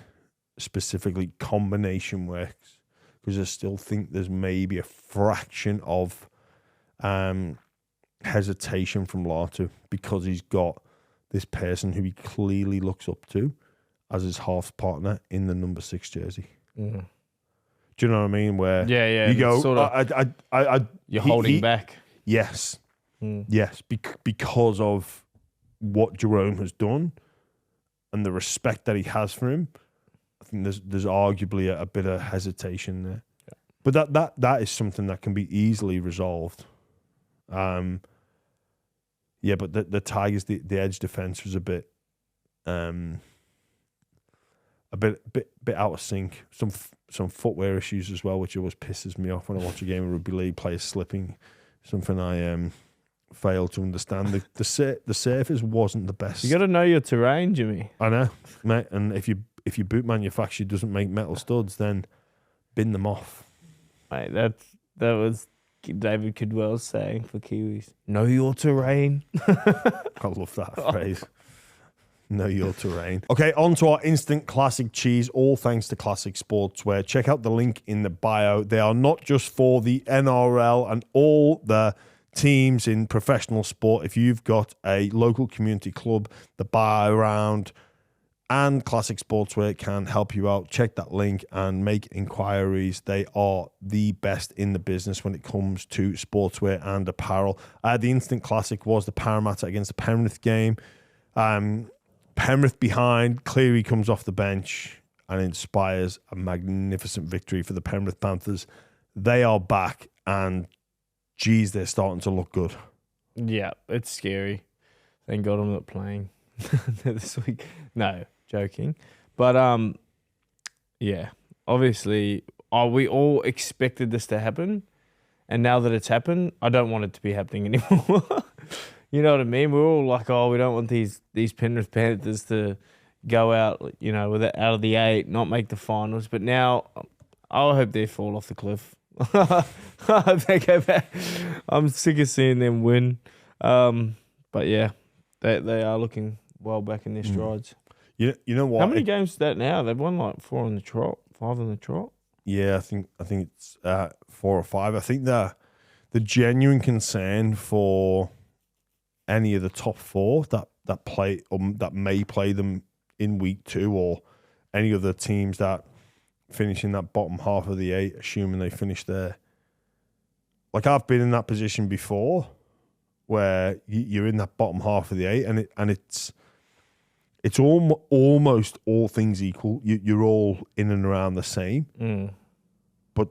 specifically, combination works. Because I still think there's maybe a fraction of hesitation from Latu because he's got this person who he clearly looks up to as his half partner in the number 6 jersey. Do you know what I mean? Where Yeah. you go, Sort of, you're holding back. Yes. Yes, because of what Jerome has done and the respect that he has for him. I think there's arguably a bit of hesitation there. Yeah. But that is something that can be easily resolved. Yeah, but the Tigers, the edge defense was a bit out of sync. Some footwear issues as well, which always pisses me off when I watch a game of rugby league, players slipping. Something I fail to understand. The surface wasn't the best. You got to know your terrain, Jimmy. I know, mate. And if your boot manufacturer doesn't make metal studs, then bin them off. Mate, that was David Kidwell's saying for Kiwis. Know your terrain. I love that phrase. Know your terrain. Okay, on to our instant classic cheese, all thanks to Classic Sportswear. Check out the link in the bio. They are not just for the NRL and all the teams in professional sport. If you've got a local community club, the buy around, and Classic Sportswear can help you out, check that link and make inquiries. They are the best in the business when it comes to sportswear and apparel. The instant classic was the Parramatta against the Penrith game. Penrith behind, Cleary comes off the bench and inspires a magnificent victory for the Penrith Panthers. They are back and, geez, they're starting to look good. Yeah, it's scary. Thank God I'm not playing this week. No, joking. But, yeah, obviously, we all expected this to happen. And now that it's happened, I don't want it to be happening anymore. You know what I mean? We're all like, oh, we don't want these Penrith Panthers to go out, you know, out of the 8, not make the finals. But now, I hope they fall off the cliff. I hope they go back. I'm sick of seeing them win. But yeah, they are looking well back in their strides. You know what? How many games is that now? They've won like 4 on the trot, 5 on the trot. Yeah, I think it's 4 or 5. I think the genuine concern for any of the top 4 that play that may play them in week 2, or any of the teams that finish in that bottom half of the 8, assuming they finish there. Like, I've been in that position before, where you're in that bottom half of the 8, and it's almost all things equal. You're all in and around the same, but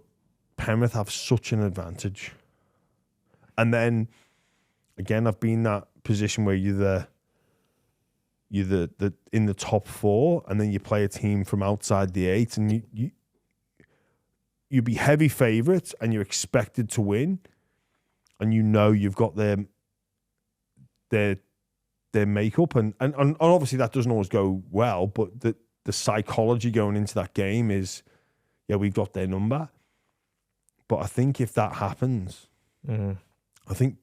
Penrith have such an advantage. And then again, I've been in that position where you're the in the top 4, and then you play a team from outside the 8, and you be heavy favourites, and you're expected to win, and you know you've got their makeup, and obviously that doesn't always go well, but the psychology going into that game is, yeah, we've got their number. But I think if that happens, I think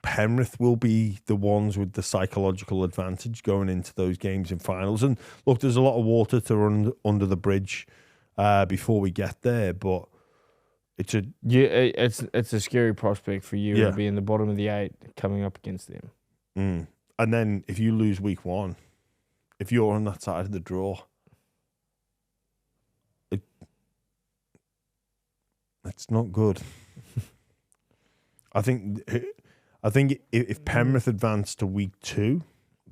Penrith will be the ones with the psychological advantage going into those games in finals. And look, there's a lot of water to run under the bridge before we get there, but it's a scary prospect for you to be in the bottom of the 8 coming up against them. And then if you lose week 1, if you're on that side of the draw, it's not good. I think if Penrith advance to week 2,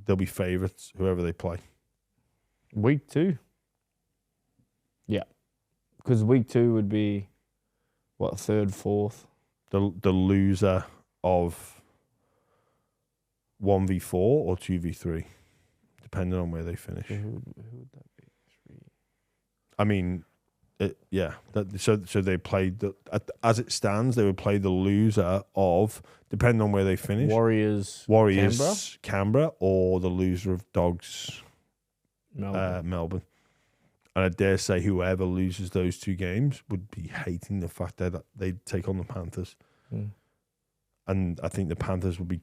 they'll be favourites, whoever they play. Week 2? Yeah. because week 2 would be what, 3rd, 4th. The loser of 1v4 or 2v3, depending on where they finish. Who would that be? 3. I mean, so they played as it stands. They would play the loser of, depending on where they finish, Warriors, Canberra, or the loser of Dogs, Melbourne. And I dare say whoever loses those 2 games would be hating the fact that they take on the Panthers. Mm. And I think the Panthers will be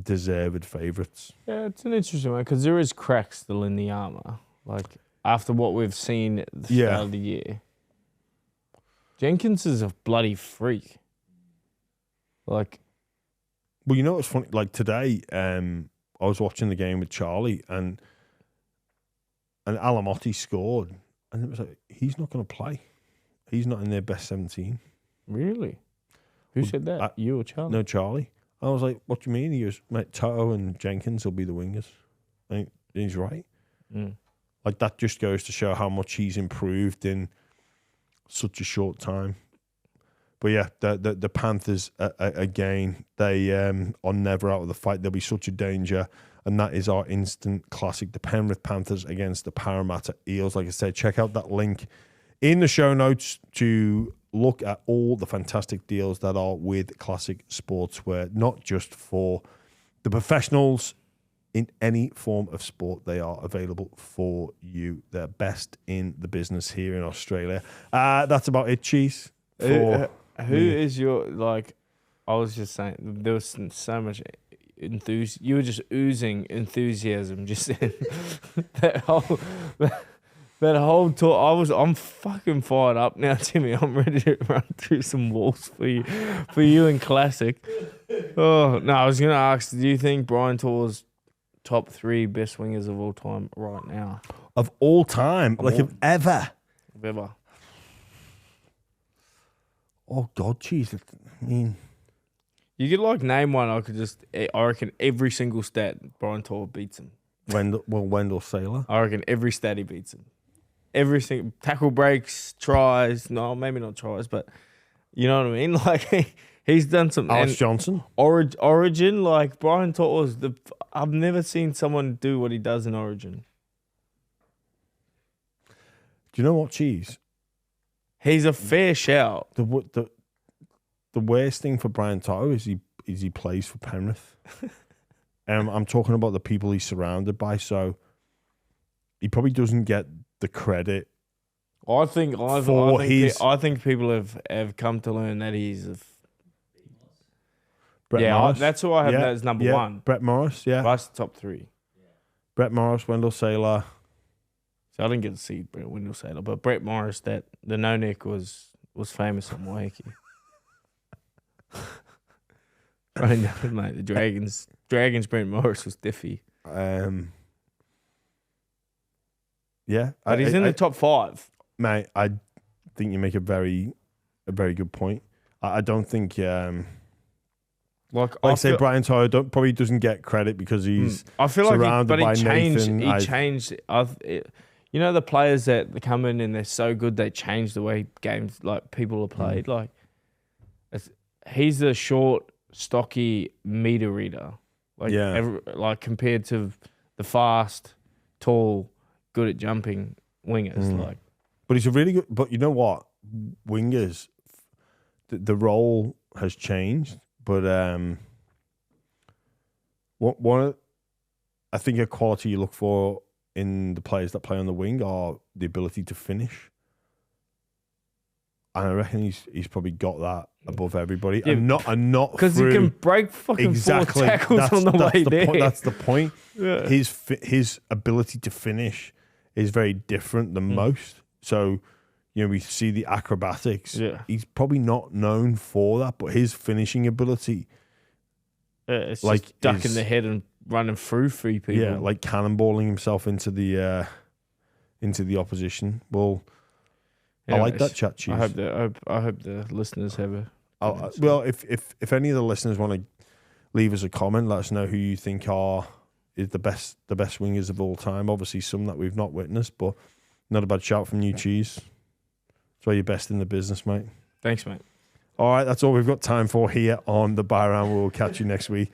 deserved favourites. Yeah, it's an interesting one because there is cracks still in the armour. Like, after what we've seen at the start of the year. Jenkins is a bloody freak. Like, well, you know what's funny? Like today, I was watching the game with Charlie and Alamotti scored, and it was like, he's not going to play. He's not in their best 17. Really? Who said that? You or Charlie? No, Charlie. I was like, what do you mean? He goes, mate, Toto and Jenkins will be the wingers. And he's right. Mm. Like, that just goes to show how much he's improved in such a short time. But yeah, the Panthers, again, they are never out of the fight. They'll be such a danger. And that is our instant classic, the Penrith Panthers against the Parramatta Eels. Like I said, check out that link in the show notes to look at all the fantastic deals that are with Classic Sportswear, not just for the professionals in any form of sport. They are available for you. They're best in the business here in Australia. That's about it, Cheese. Who is your, like, I was just saying, there was so much enthusiasm. You were just oozing enthusiasm just in that whole talk. I'm fucking fired up now, Timmy. I'm ready to run through some walls for you in Classic. Oh, no, I was going to ask, do you think Brian Tor's top 3 best wingers of all time right now? Of all time? Of ever? Of ever. Oh, God, jeez. I mean, you could, like, name one. I reckon every single stat Brian Tor beats him. Wendell Sailor. I reckon every stat he beats him. Every single tackle breaks, tries. No, maybe not tries, but you know what I mean? Like, he's done some. Alex Johnson. Origin, like, Brian Tor was I've never seen someone do what he does in Origin. Do you know what, Cheese? He's a fair shout. The worst thing for Brian Toto is he plays for Penrith. I'm talking about the people he's surrounded by, so he probably doesn't get the credit. I think people have come to learn that he's Brett Morris. That's who I have as number 1. Brett Morris, yeah. That's the top 3. Brett Morris, Wendell Sailor. So I didn't get to see Wendell Sailor, but Brett Morris, that the no-neck was famous on Waiheke. Mate, the Dragons Brent Morris was diffy. Yeah. But he's in the top 5. Mate, I think you make a very good point. I don't think Brian Toto probably doesn't get credit because he's surrounded by Nathan. He changed. You know, the players that come in and they're so good, they change the way games, like, people are played. Like, he's the short, stocky meter reader. Like, compared to the fast, tall, good at jumping wingers. Like, but he's a really good. But you know what, wingers, the role has changed. But I think a quality you look for in the players that play on the wing are the ability to finish. And I reckon he's probably got that above everybody. Yeah, and not because he can break fucking 4 tackles on the way there. That's the point. Yeah. His ability to finish is very different than most. So, you know, we see the acrobatics. Yeah. He's probably not known for that, but his finishing ability, it's like just ducking the head and running through 3 people. Yeah, like cannonballing himself into the opposition. Well, I like that chat, Chiefs. I hope the listeners have a. Well, if any of the listeners want to leave us a comment, let us know who you think is the best wingers of all time. Obviously, some that we've not witnessed, but not a bad shout from you, Cheese. That's why you're best in the business, mate. Thanks, mate. All right, that's all we've got time for here on the Buy Round. We'll catch you next week.